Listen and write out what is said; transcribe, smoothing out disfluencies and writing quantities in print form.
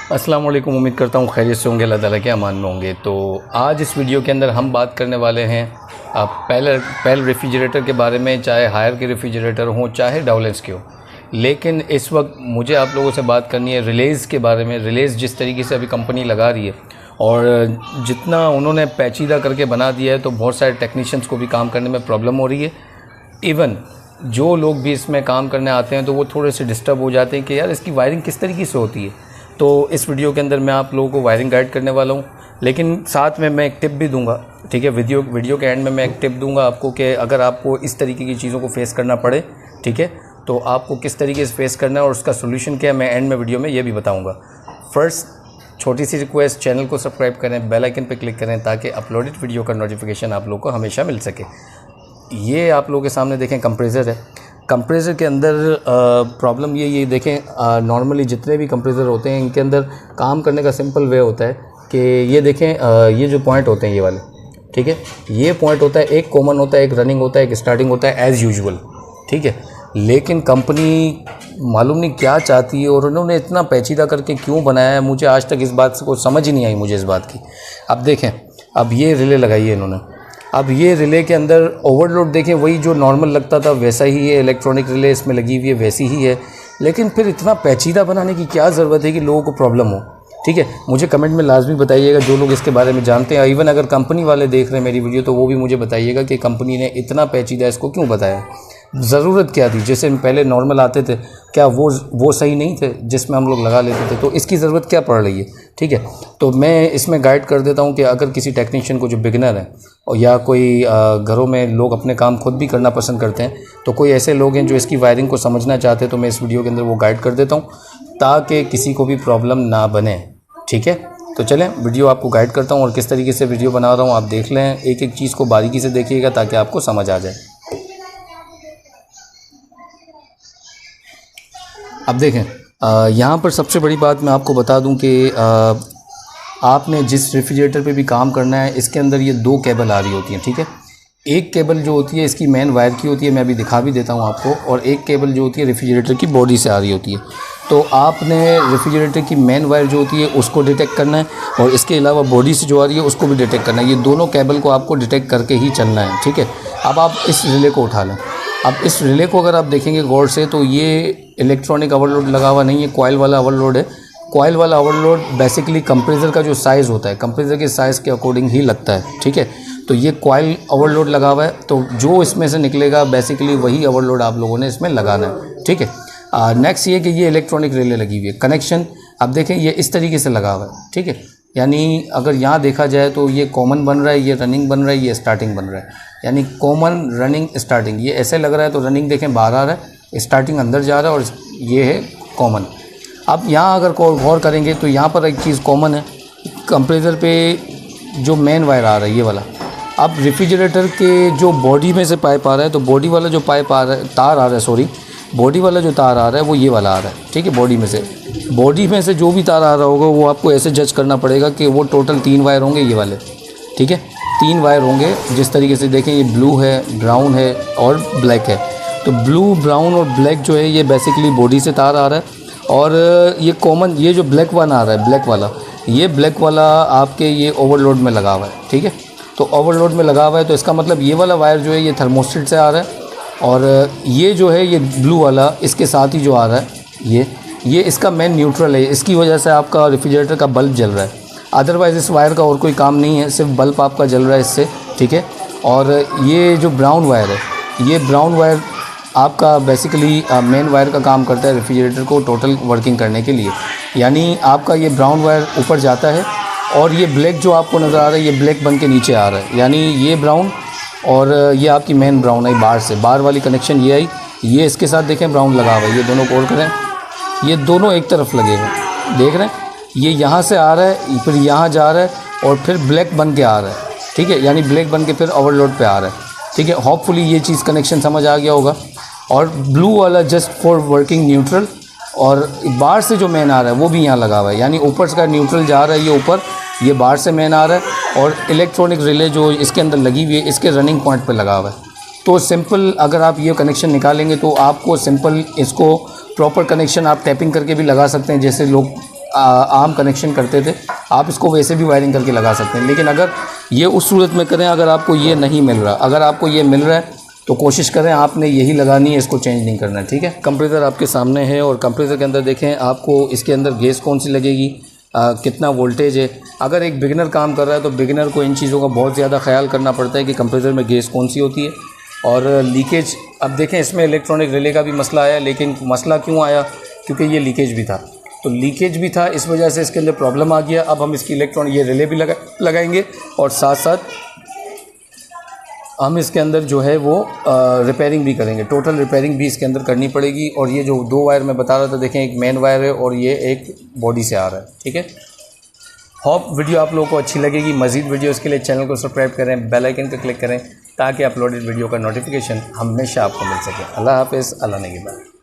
अस्सलाम वालेकुम। उम्मीद करता हूँ खैरियत से होंगे, अल्लाह ताला के अमान में होंगे। तो आज इस वीडियो के अंदर हम बात करने वाले हैं पहले रेफ्रिजरेटर के बारे में, चाहे हायर के रेफ्रिजरेटर हों चाहे डाउलेंस के हो। लेकिन इस वक्त मुझे आप लोगों से बात करनी है रिलेज़ के बारे में। रिलेज़ जिस तरीके से अभी कंपनी लगा रही है और जितना उन्होंने पैचीदा करके बना दिया है, तो बहुत सारे टेक्नीशियंस को भी काम करने में प्रॉब्लम हो रही है। इवन जो लोग भी इसमें काम करने आते हैं तो वो थोड़े से डिस्टर्ब हो जाते हैं कि यार इसकी वायरिंग किस तरीके से होती है। तो इस वीडियो के अंदर मैं आप लोगों को वायरिंग गाइड करने वाला हूँ, लेकिन साथ में मैं एक टिप भी दूंगा। ठीक है, वीडियो के एंड में मैं एक टिप दूंगा आपको कि अगर आपको इस तरीके की चीज़ों को फेस करना पड़े, ठीक है, तो आपको किस तरीके से फेस करना है और उसका सोल्यूशन क्या है, मैं एंड में वीडियो में ये भी बताऊँगा। फर्स्ट छोटी सी रिक्वेस्ट, चैनल को सब्सक्राइब करें, बेल आइकन पर क्लिक करें ताकि अपलोडेड वीडियो का नोटिफिकेशन आप लोग को हमेशा मिल सके। ये आप लोगों के सामने देखें कंप्रेसर है। कंप्रेसर के अंदर प्रॉब्लम ये देखें, नॉर्मली जितने भी कंप्रेसर होते हैं इनके अंदर काम करने का सिंपल वे होता है कि ये देखें, ये जो पॉइंट होते हैं ये वाले, ठीक है, ये पॉइंट होता है, एक कॉमन होता है, एक रनिंग होता है, एक स्टार्टिंग होता है एज़ यूजुअल, ठीक है। लेकिन कंपनी मालूम नहीं क्या चाहती है और उन्होंने इतना पेचीदा करके क्यों बनाया है, मुझे आज तक इस बात से कोई समझ ही नहीं आई मुझे इस बात की। अब देखें, अब ये रिले लगाई है इन्होंने। अब ये रिले के अंदर ओवरलोड देखें, वही जो नॉर्मल लगता था वैसा ही है, इलेक्ट्रॉनिक रिले इसमें लगी हुई है वैसी ही है। लेकिन फिर इतना पेचीदा बनाने की क्या ज़रूरत है कि लोगों को प्रॉब्लम हो। ठीक है, मुझे कमेंट में लाजमी बताइएगा जो लोग इसके बारे में जानते हैं। इवन अगर कंपनी वाले देख रहे हैं मेरी वीडियो तो वो भी मुझे बताइएगा कि कंपनी ने इतना पेचीदा इसको क्यों बताया, ज़रूरत क्या थी। जैसे पहले नॉर्मल आते थे, क्या वो सही नहीं थे जिसमें हम लोग लगा लेते थे, तो इसकी ज़रूरत क्या पड़ रही है। ठीक है, तो मैं इसमें गाइड कर देता हूं कि अगर किसी टेक्नीशियन को जो बिगनर है और या कोई घरों में लोग अपने काम खुद भी करना पसंद करते हैं, तो कोई ऐसे लोग हैं जो इसकी वायरिंग को समझना चाहते हैं, तो मैं इस वीडियो के अंदर वो गाइड कर देता हूँ ताकि किसी को भी प्रॉब्लम ना बने। ठीक है, तो चलें वीडियो आपको गाइड करता हूँ और किस तरीके से वीडियो बना रहा हूँ आप देख लें। एक एक चीज़ को बारीकी से देखिएगा ताकि आपको समझ आ जाए। अब देखें, यहाँ पर सबसे बड़ी बात मैं आपको बता दूं कि आपने जिस रेफ्रिजरेटर पे भी काम करना है इसके अंदर ये दो केबल आ रही होती हैं। ठीक है, एक केबल जो होती है इसकी मेन वायर की होती है, मैं अभी दिखा भी देता हूँ आपको, और एक केबल जो होती है रेफ्रिजरेटर की बॉडी से आ रही होती है। तो आपने रेफ्रिजरेटर की मेन वायर जो होती है उसको डिटेक्ट करना है और इसके अलावा बॉडी से जो आ रही है उसको भी डिटेक्ट करना है। ये दोनों केबल को आपको डिटेक्ट करके ही चलना है। ठीक है, अब आप इस रिले को उठा लें। अब इस रिले को अगर आप देखेंगे गौर से तो ये इलेक्ट्रॉनिक ओवरलोड लगा हुआ नहीं है, कॉइल वाला ओवरलोड है। कॉइल वाला ओवरलोड बेसिकली कंप्रेसर का जो साइज़ होता है, कंप्रेसर के साइज़ के अकॉर्डिंग ही लगता है। ठीक है, तो ये कॉइल ओवरलोड लगा हुआ है, तो जो इसमें से निकलेगा बेसिकली वही ओवरलोड आप लोगों ने इसमें लगाना है। ठीक है, नेक्स्ट ये कि ये इलेक्ट्रॉनिक रिले लगी हुई है। कनेक्शन अब देखें ये इस तरीके से लगा हुआ है। ठीक है, यानी अगर यहाँ देखा जाए तो ये कॉमन बन रहा है, ये रनिंग बन रहा है, ये स्टार्टिंग बन रहा है, यानी कॉमन रनिंग स्टार्टिंग। ये ऐसे लग रहा है तो रनिंग देखें बाहर आ रहा है, स्टार्टिंग अंदर जा रहा है और ये है कॉमन। अब यहाँ अगर गौर करेंगे तो यहाँ पर एक चीज़ कॉमन है, कंप्रेसर पे जो मेन वायर आ रहा है ये वाला। अब रेफ्रिजरेटर के जो बॉडी में से पाइप आ रहा है, तो बॉडी वाला जो पाइप आ रहा है, तार आ रहा है, सॉरी, बॉडी वाला जो तार आ रहा है वो ये वाला आ रहा है। ठीक है, बॉडी में से जो भी तार आ रहा होगा वो आपको ऐसे जज करना पड़ेगा कि वो टोटल 3 वायर होंगे ये वाले। ठीक है, 3 वायर होंगे। जिस तरीके से देखें, ये ब्लू है, ब्राउन है और ब्लैक है। तो ब्लू, ब्राउन और ब्लैक जो है ये बेसिकली बॉडी से तार आ रहा है, और ये कॉमन, ये जो ब्लैक वन आ रहा है, ब्लैक वाला आपके ये ओवरलोड में लगा हुआ है। ठीक है, तो ओवरलोड में लगा हुआ है तो इसका मतलब ये वाला वायर जो है ये थर्मोस्टेट से आ रहा है, और ये जो है ये ब्लू वाला इसके साथ ही जो आ रहा है ये इसका मेन न्यूट्रल है। इसकी वजह से आपका रेफ्रिजरेटर का बल्ब जल रहा है, अदरवाइज़ इस वायर का और कोई काम नहीं है, सिर्फ बल्ब आपका जल रहा है इससे। ठीक है, और ये जो ब्राउन वायर है, ये ब्राउन वायर आपका बेसिकली मेन वायर का काम करता है रेफ्रिजरेटर को टोटल वर्किंग करने के लिए। यानी आपका ये ब्राउन वायर ऊपर जाता है और ये ब्लैक जो आपको नज़र आ रहा है ये ब्लैक बन के नीचे आ रहा है, यानी ये ब्राउन और ये आपकी मेन ब्राउन आई बाहर से, बाहर वाली कनेक्शन ये आई, ये इसके साथ देखें ब्राउन लगा हुआ है। ये दोनों कोड करें, ये दोनों एक तरफ लगे हुए, देख रहे हैं, ये यहाँ से आ रहा है, फिर यहाँ जा रहा है और फिर ब्लैक बन के आ रहा है। ठीक है, यानी ब्लैक बन के फिर ओवरलोड पे आ रहा है। ठीक है, होपफुली ये चीज़ कनेक्शन समझ आ गया होगा। और ब्लू वाला जस्ट फॉर वर्किंग न्यूट्रल, और बाहर से जो मेन आ रहा है वो भी यहाँ लगा हुआ है, यानी ऊपर से का न्यूट्रल जा रहा है ये ऊपर, ये बाहर से मेन आ रहा है, और इलेक्ट्रॉनिक रिले जो इसके अंदर लगी हुई है इसके रनिंग पॉइंट पे लगा हुआ है। तो सिंपल अगर आप ये कनेक्शन निकालेंगे तो आपको सिंपल इसको प्रॉपर कनेक्शन आप टैपिंग करके भी लगा सकते हैं, जैसे लोग आम कनेक्शन करते थे, आप इसको वैसे भी वायरिंग करके लगा सकते हैं। लेकिन अगर ये उस सूरत में करें अगर आपको ये नहीं मिल रहा, अगर आपको ये मिल रहा है तो कोशिश करें आपने यही लगानी है, इसको चेंज नहीं करना है, ठीक है। कंप्रेसर आपके सामने है और कंप्रेसर के अंदर देखें आपको इसके अंदर गैस कौन सी लगेगी, कितना वोल्टेज है। अगर एक बिगिनर काम कर रहा है तो बिगिनर को इन चीज़ों का बहुत ज़्यादा ख्याल करना पड़ता है कि कंप्रेसर में गैस कौन सी होती है और लीकेज। अब देखें इसमें इलेक्ट्रॉनिक रिले का भी मसला आया, लेकिन मसला क्यों आया, क्योंकि ये लीकेज भी था, तो लीकेज भी था, इस वजह से इसके अंदर प्रॉब्लम आ गया। अब हम इसकी ये रिले भी लगाएंगे और साथ साथ हम इसके अंदर जो है वो रिपेयरिंग भी करेंगे, टोटल रिपेयरिंग भी इसके अंदर करनी पड़ेगी। और ये जो 2 वायर मैं बता रहा था, देखें एक मेन वायर है और ये एक बॉडी से आ रहा है, ठीक है। होप वीडियो आप लोगों को अच्छी लगेगी। मज़ीद वीडियोज़ के लिए चैनल को सब्सक्राइब करें, बेल आइकन पर क्लिक करें ताकि अपलोडेड वीडियो का नोटिफिकेशन हमेशा आपको मिल सके। अल्लाह हाफ़िज़, अल्लाह निगहबान।